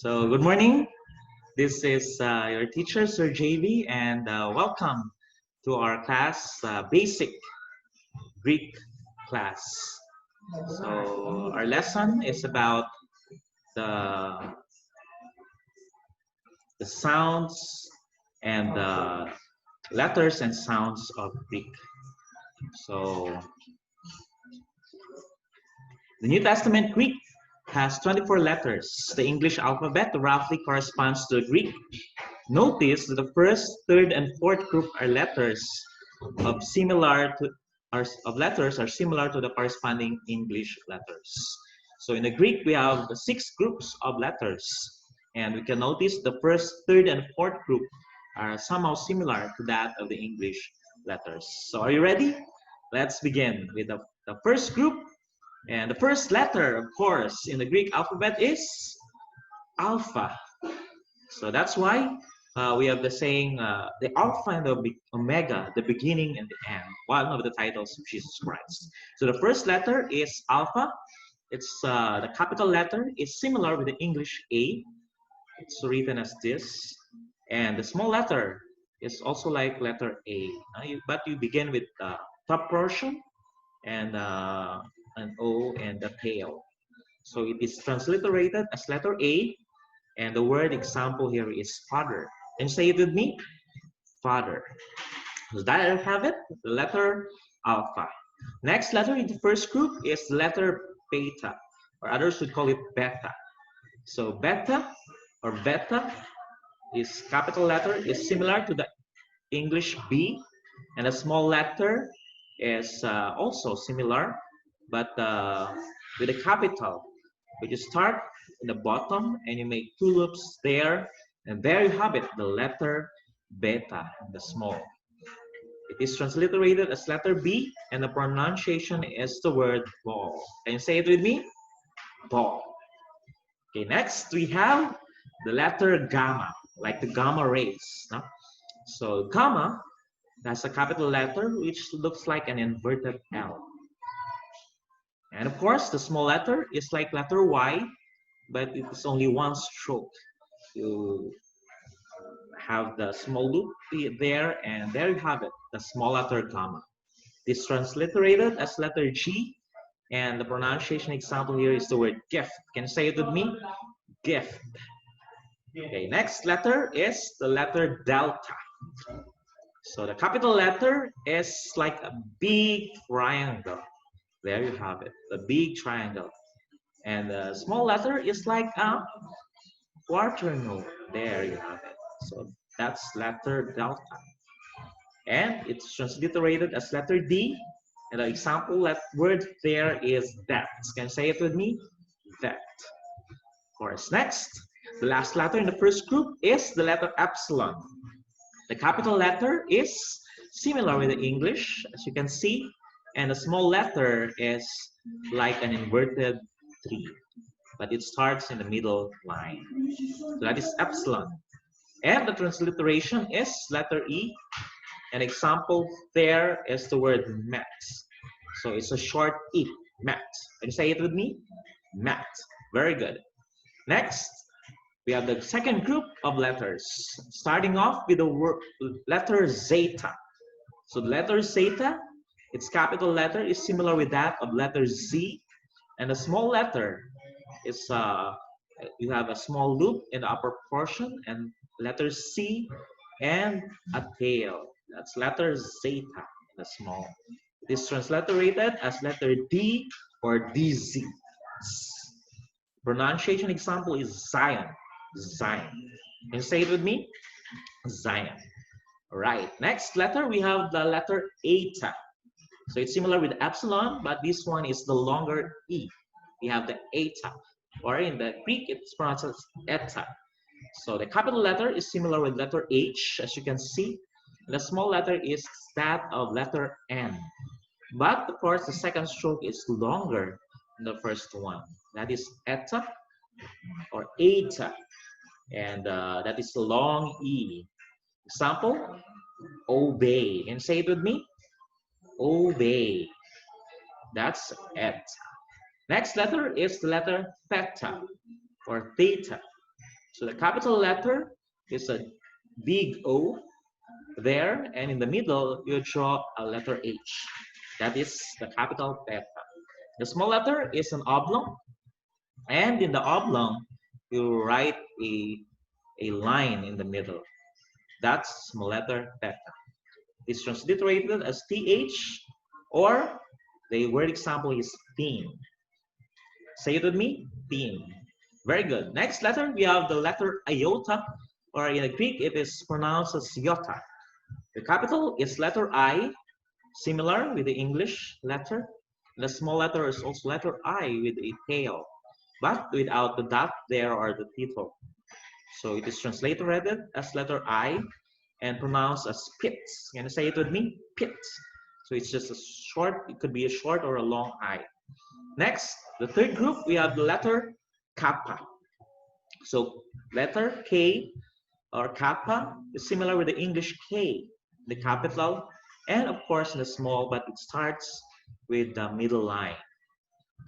So, good morning. This is your teacher, Sir JV, and welcome to our class, Basic Greek class. So, our lesson is about the, the sounds and the letters and sounds of Greek. So, the New Testament Greek has 24 letters. The English alphabet roughly corresponds to the Greek. Notice that the first, third, and fourth group are letters of letters are similar to the corresponding English letters. So in the Greek, we have 6 groups of letters, and we can notice the first, third, and fourth group are somehow similar to that of the English letters. So are you ready? Let's begin with the first group. And the first letter, of course, in the Greek alphabet is alpha. So that's why we have the saying, the Alpha and the Omega, the beginning and the end, one of the titles of Jesus Christ. So the first letter is Alpha. It's the capital letter is similar with the English A. It's written as this. And the small letter is also like letter A. But you begin with the top portion and an O and the tail. So it is transliterated as letter A. And the word example here is father. Can you say it with me? Father. So that I have it, the letter alpha. Next letter in the first group is letter beta, or others would call it beta. So beta or beta is capital letter, is similar to the English B, and a small letter is also similar, but with a capital. But you start in the bottom and you make 2 loops there, and there you have it, the letter beta, the small. It is transliterated as letter B, and the pronunciation is the word ball. Can you say it with me? Ball. Okay, next we have the letter gamma, like the gamma rays. No? So gamma, that's a capital letter which looks like an inverted L. And of course, the small letter is like letter Y, but it is only one stroke. You have the small loop there, and there you have it, the small letter gamma. It is transliterated as letter G, and the pronunciation example here is the word gift. Can you say it with me? Gift. Okay, next letter is the letter delta. So the capital letter is like a big triangle. There you have it, the big triangle. And the small letter is like a quaterno. There you have it. So that's letter delta. And it's transliterated as letter D. And the example word there is that. Can you say it with me? That. Of course, next, the last letter in the first group is the letter epsilon. The capital letter is similar with the English, as you can see, and the small letter is like an inverted 3, but it starts in the middle line. So that is epsilon. And the transliteration is letter E. An example there is the word mat. So it's a short E, mat. Can you say it with me? Mat. Very good. Next, we have the second group of letters, starting off with the letter zeta. So the letter zeta, its capital letter is similar with that of letter Z, and the small letter is you have a small loop in the upper portion, and letter C and a tail. That's letter zeta, the small. It is transliterated as letter D or DZ. Pronunciation example is Zion. Zion. Can you say it with me? Zion. Right. Next letter, we have the letter eta. So it's similar with epsilon, but this one is the longer E. We have the eta, or in the Greek, it's pronounced as eta. So the capital letter is similar with letter H, as you can see. The small letter is that of letter N. But of course, the second stroke is longer than the first one. That is eta or eta. And that is the long E. Example, obey. Can you say it with me? Obey. That's eta. Next letter is the letter theta or theta. So the capital letter is a big O there, and in the middle you draw a letter H. That is the capital theta. The small letter is an oblong, and in the oblong you write a line in the middle. That's small letter theta. It's transliterated as TH, or the word example is theme. Say it with me, theme. Very good. Next letter, we have the letter iota, or in Greek it is pronounced as iota. The capital is letter I, similar with the English letter. The small letter is also letter I with a tail, but without the dot there or the tittle. So it is transliterated as letter I and pronounced as pits. Can you say it with me? Pits. So it's just a short, it could be a short or a long I. Next, the third group, we have the letter kappa. So letter K or kappa is similar with the English K, the capital, and of course the small, but it starts with the middle line.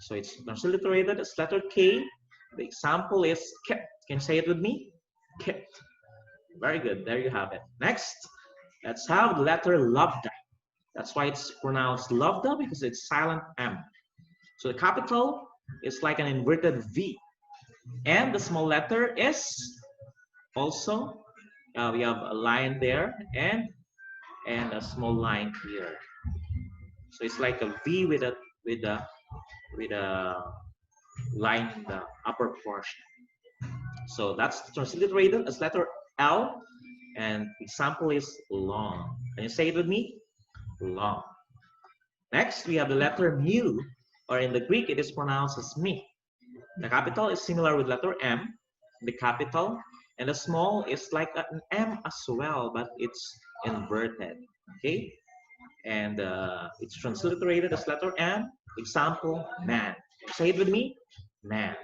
So it's transliterated as letter K. The example is kept. Can you say it with me? Kept. Very good. There you have it. Next, let's have the letter lambda. That's why it's pronounced lambda, because it's silent M. So the capital is like an inverted V. And the small letter is also, we have a line there and a small line here. So it's like a V with a line in the upper portion. So that's transliterated as letter L, and example is long. Can you say it with me? Long. Next, we have the letter mu, or in the Greek it is pronounced as mi. The capital is similar with letter M, the capital, and the small is like an M as well, but it's inverted. Okay, and it's transliterated as letter M. Example, man. Say it with me, man.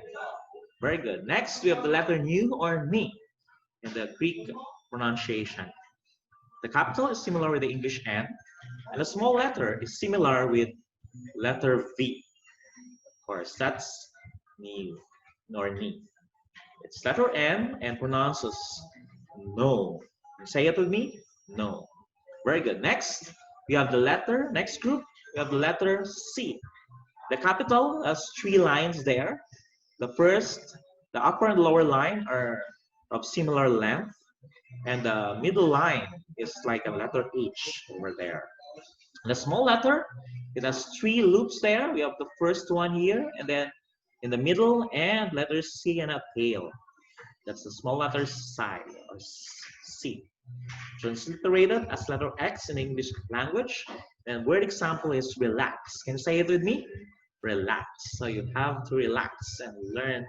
Very good. Next, we have the letter nu or ni in the Greek pronunciation. The capital is similar with the English N, and the small letter is similar with letter V. Of course, that's ni or ni. It's letter M and pronounces no. Say it with me, no. Very good. Next, we have the letter, next group, we have the letter C. The capital has 3 lines there. The first, the upper and lower line are of similar length, and the middle line is like a letter H over there. The small letter, it has 3 loops there. We have the first one here, and then in the middle, and letter C and a tail. That's the small letter psi or C. Transliterated as letter X in English language. And word example is relax. Can you say it with me? Relax. So you have to relax and learn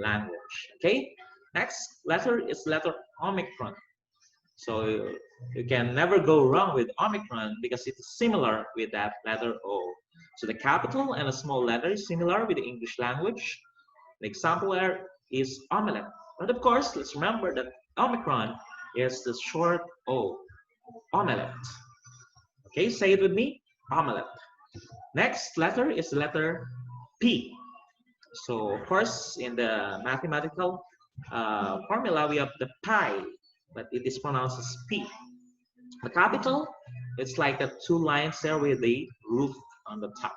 language. Okay. Next letter is letter Omicron. So you can never go wrong with Omicron because it's similar with that letter O. So the capital and a small letter is similar with the English language. The example there is omelette. But of course, let's remember that Omicron is the short O. Omelette. Okay, say it with me. Omelette. Next letter is the letter P. So of course, in the mathematical formula, we have the pi, but it is pronounced as P. The capital, it's like the 2 lines there with the root on the top.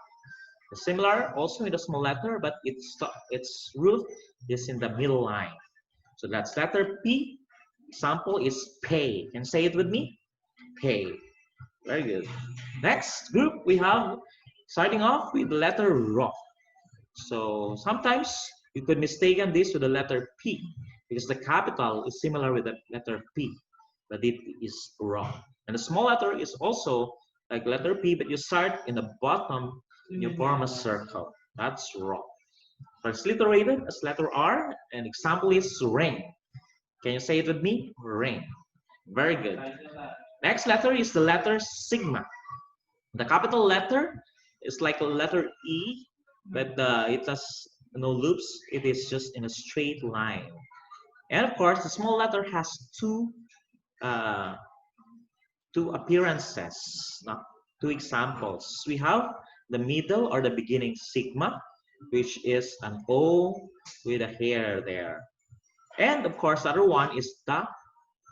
Similar also in the small letter, but its root is in the middle line. So that's letter P. Example is pay. Can you say it with me? Pay. Very good. Next group we have, starting off with the letter Rho. So sometimes you could mistaken this with the letter P because the capital is similar with the letter P, but it is wrong. And the small letter is also like letter P, but you start in the bottom and you form a circle. That's wrong. Transliterated as letter R, and example is rain. Can you say it with me? Rain. Very good. Next letter is the letter sigma. The capital letter is like a letter E, but it has no loops. It is just in a straight line. And of course, the small letter has two appearances, two examples. We have the middle or the beginning sigma, which is an O with a hair there. And of course, the other one is the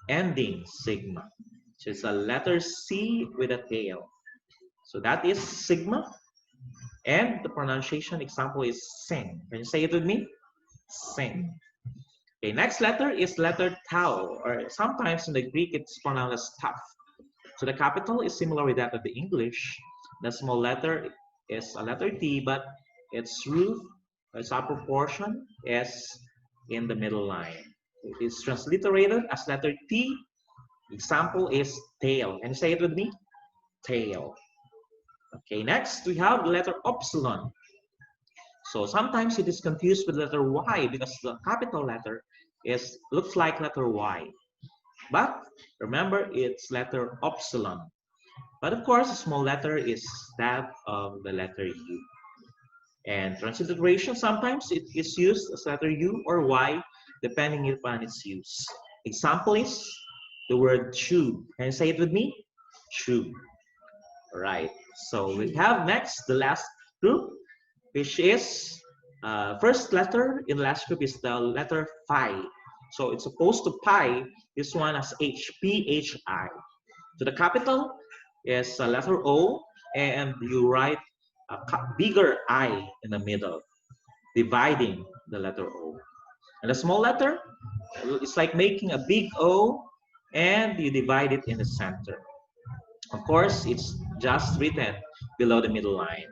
ending sigma. So it's a letter C with a tail. So that is sigma. And the pronunciation example is sing. Can you say it with me? Sing. Okay, next letter is letter tau, or sometimes in the Greek it's pronounced as tough. So the capital is similar with that of the English. The small letter is a letter T, but its root, its upper portion is in the middle line. It is transliterated as letter T. Example is tail. Can you say it with me? Tail. Okay, next we have the letter upsilon. So sometimes it is confused with letter Y because the capital letter looks like letter Y. But remember, it's letter upsilon. But of course, a small letter is that of the letter U. And transliteration, sometimes it is used as letter U or Y, depending upon its use. Example is the word tube. Can you say it with me? Tube. Right. So we have next the last group, which is first letter in the last group is the letter phi. So it's opposed to pi. This one has H, P-H-I. So the capital is a letter O, and you write a bigger I in the middle, dividing the letter O. And the small letter, it's like making a big O, and you divide it in the center. Of course, it's just written below the middle line.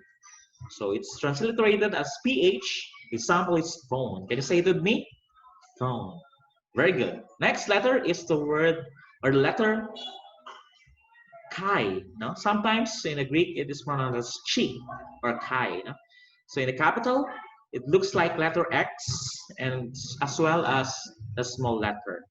So it's transliterated as PH. Example is phone. Can you say it with me? Phone. Very good. Next letter is the word or the letter chi. No? Sometimes in the Greek it is pronounced as chi or chi. No? So in the capital, it looks like letter X and as well as a small letter.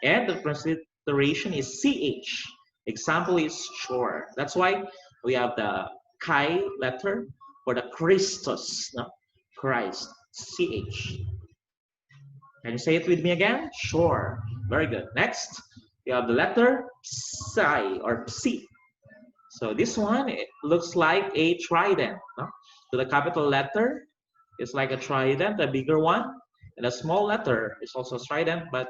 And the transliteration is CH. Example is sure. That's why we have the chi letter for the Christus, no? Christ, CH. Can you say it with me again? Sure. Very good. Next, you have the letter psi or psi. So this one, it looks like a trident. No? So the capital letter is like a trident, a bigger one. And a small letter is also a trident, but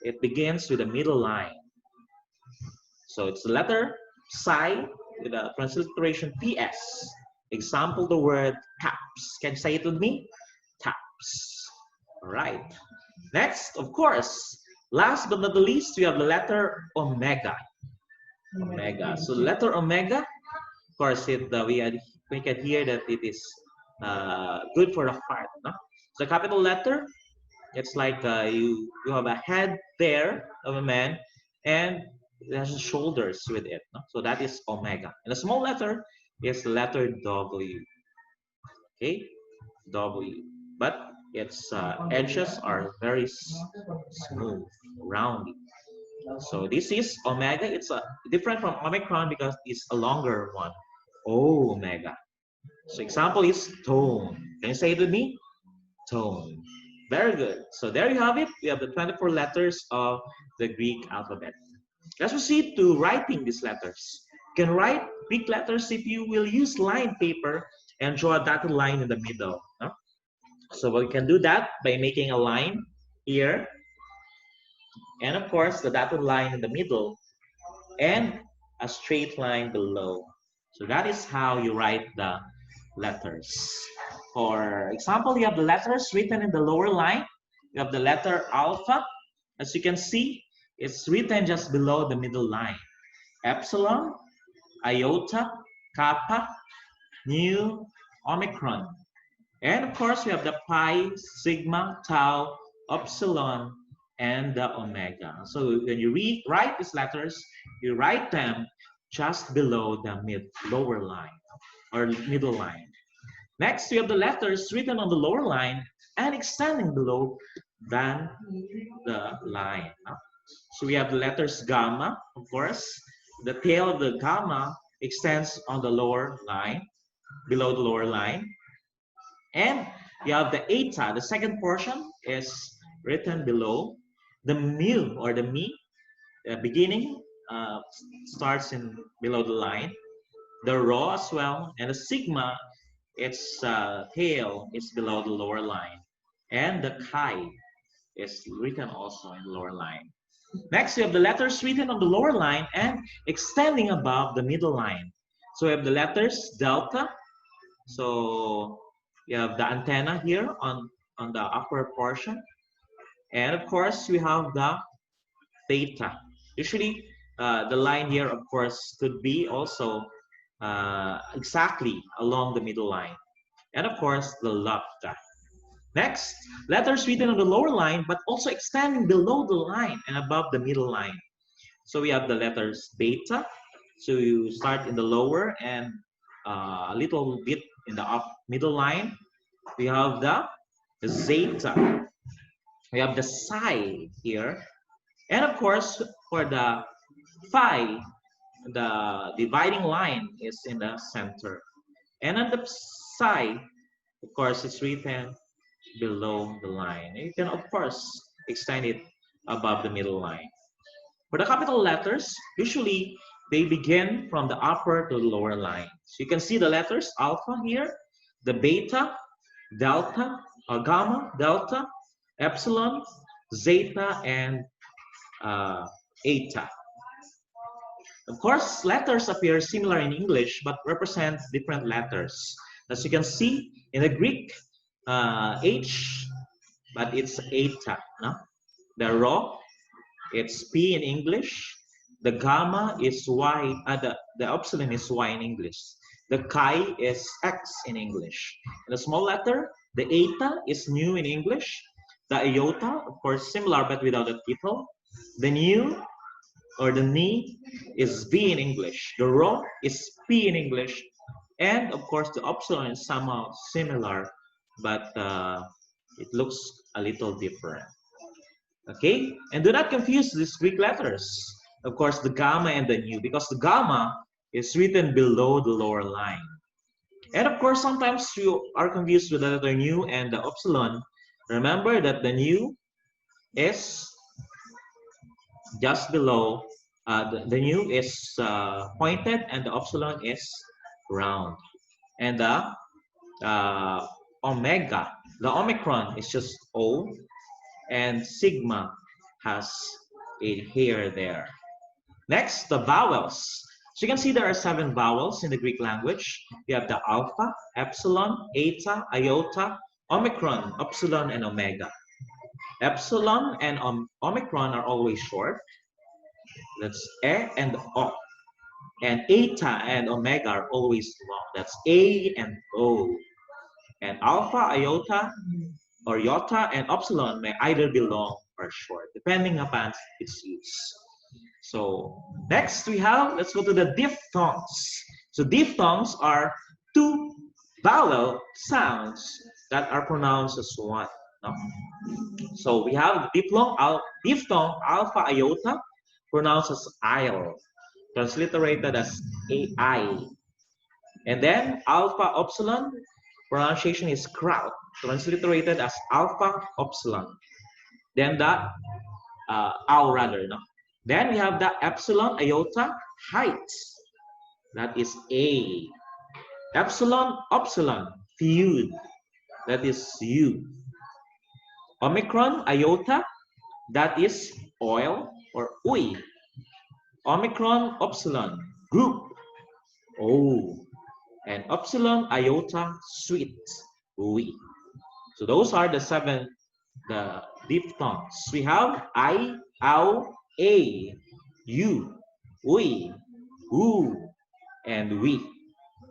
it begins with a middle line. So it's the letter psi with a transliteration PS. Example, the word caps. Can you say it with me? Caps. All right. Next, of course, last but not the least, we have the letter omega. Omega. So the letter omega, of course, we can hear that it is good for the heart. No? So capital letter, it's like you have a head there of a man, and it has shoulders with it. No? So that is omega. And the small letter is the letter W. Okay, W. But its edges are very smooth, rounded. So this is omega. It's different from omicron because it's a longer one. Omega. So example is tone. Can you say it with me? Tone. Very good. So there you have it. We have the 24 letters of the Greek alphabet. Let's proceed to writing these letters. You can write Greek letters if you will use line paper and draw a dotted line in the middle. No? So we can do that by making a line here, and of course the dotted line in the middle, and a straight line below. So that is how you write the letters. For example, you have the letters written in the lower line. You have the letter alpha. As you can see, it's written just below the middle line. Epsilon, iota, kappa, nu, omicron. And of course, we have the pi, sigma, tau, epsilon, and the omega. So when you write these letters, you write them just below the lower line or middle line. Next, we have the letters written on the lower line and extending below than the line. So we have the letters gamma, of course. The tail of the gamma extends on the lower line, below the lower line. And you have the eta, the second portion is written below. The mu or the mi, the beginning starts in below the line. The rho as well, and the sigma, its tail is below the lower line. And the chi is written also in the lower line. Next, we have the letters written on the lower line and extending above the middle line. So we have the letters delta. So we have the antenna here on the upper portion. And of course, we have the theta. Usually, the line here, of course, could be also exactly along the middle line. And of course, the lambda. Next, letters written on the lower line, but also extending below the line and above the middle line. So we have the letters beta. So you start in the lower and a little bit in the up middle line. We have the zeta. We have the psi here. And of course, for the phi, the dividing line is in the center. And on the psi, of course, it's written below the line. You can, of course, extend it above the middle line. For the capital letters, usually they begin from the upper to the lower line. So you can see the letters alpha here, the beta, delta, gamma, delta, epsilon, zeta, and eta. Of course, letters appear similar in English but represent different letters. As you can see in the Greek, H, but it's eta. No? The rho, it's P in English. The gamma is Y, the epsilon is Y in English. The chi is X in English. And the small letter, the eta is nu in English. The iota, of course, similar but without a title. The nu or the ni is V in English. The rho is P in English. And of course, the epsilon is somehow similar, but it looks a little different. Okay, and do not confuse these Greek letters. Of course, the gamma and the nu, because the gamma is written below the lower line. And of course, sometimes you are confused with the letter nu and the epsilon. Remember that the nu is just below, the nu is pointed and the epsilon is round. And the omega, the omicron is just O, and sigma has a hair there. Next, the vowels. So you can see there are 7 vowels in the Greek language. You have the alpha, epsilon, eta, iota, omicron, epsilon, and omega. Epsilon and omicron are always short. That's E and O. And eta and omega are always long. That's A and O. And alpha, iota, or iota, and epsilon may either be long or short, depending upon its use. So next we have, let's go to the diphthongs. So diphthongs are 2 vowel sounds that are pronounced as one. No? So we have the diphthong alpha iota, pronounced as il, transliterated as ai. And then alpha epsilon, pronunciation is kraut, transliterated as alpha epsilon. Then the ow rather, no? Then we have the epsilon iota height, that is A. Epsilon feud, that is U. Omicron iota, that is oil or ui. Omicron epsilon group, O. And epsilon iota sweet, ui. So those are the 7 diphthongs. We have I, ow, a, u, ui, oo, and we.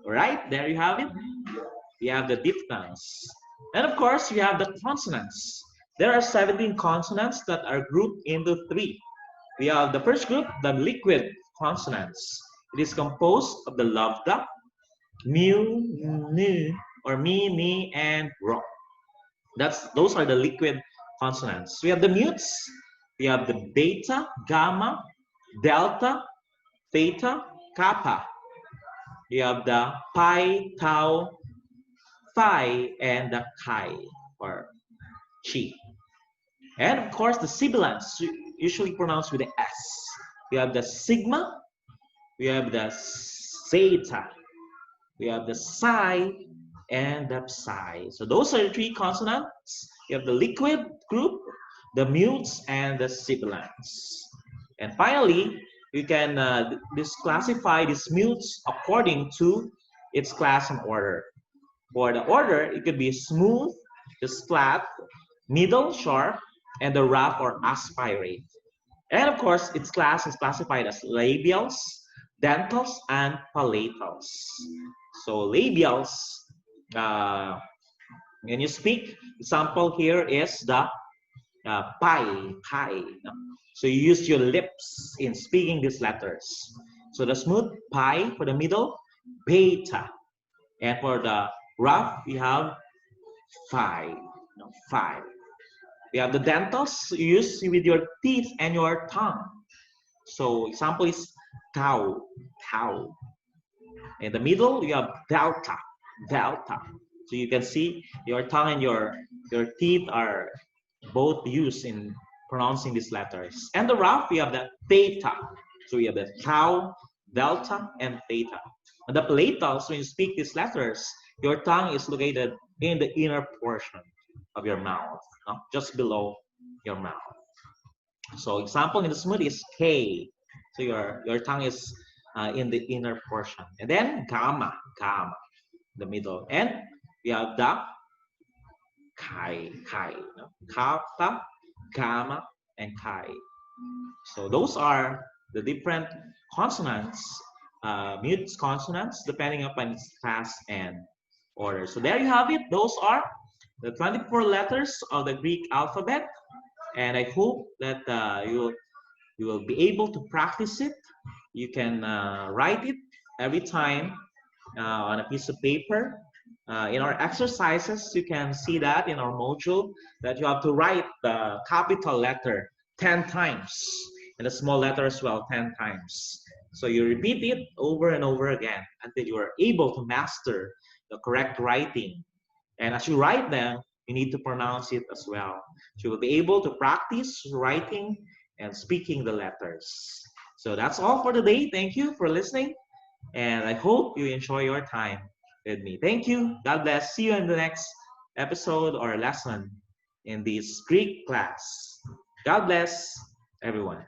Right, there you have it. We have the diphthongs. And of course, we have the consonants. There are 17 consonants that are grouped into 3. We have the first group, the liquid consonants. It is composed of the lambda, mu, nu, or me, and ro. Those are the liquid consonants. We have the mutes. We have the beta, gamma, delta, theta, kappa. We have the pi, tau, phi, and the chi, or chi. And of course, the sibilants, usually pronounced with the S. We have the sigma, we have the zeta, we have the psi, and the psi. So those are the 3 consonants. We have the liquid group, the mutes and the sibilants. And finally, you can classify these mutes according to its class and order. For the order, it could be smooth, just flat, middle, sharp, and the rough or aspirate. And of course, its class is classified as labials, dentals, and palatals. So labials, uh, when you speak, example here is the pi. No? So you use your lips in speaking these letters. So the smooth pi for the middle, beta, and for the rough you have phi. No, phi. You have the dentals you use with your teeth and your tongue. So example is tau, tau. In the middle you have delta, delta. So you can see your tongue and your teeth are both used in pronouncing these letters. And the rough, we have the theta. So we have the tau, delta, and theta. And the palatals, when you speak these letters, your tongue is located in the inner portion of your mouth, no? Just below your mouth. So example in the smooth is K. So your tongue is in the inner portion. And then gamma, gamma, the middle. And we have the Kai, Kai, no? Kappa, Gamma, and Chi. So those are the different consonants, mute consonants, depending upon its class and order. So there you have it. Those are the 24 letters of the Greek alphabet. And I hope that you will be able to practice it. You can write it every time on a piece of paper. In our exercises, you can see that in our module that you have to write the capital letter 10 times and the small letter as well 10 times. So you repeat it over and over again until you are able to master the correct writing. And as you write them, you need to pronounce it as well. So you will be able to practice writing and speaking the letters. So that's all for today. Thank you for listening. And I hope you enjoy your time with me. Thank you. God bless. See you in the next episode or lesson in this Greek class. God bless everyone.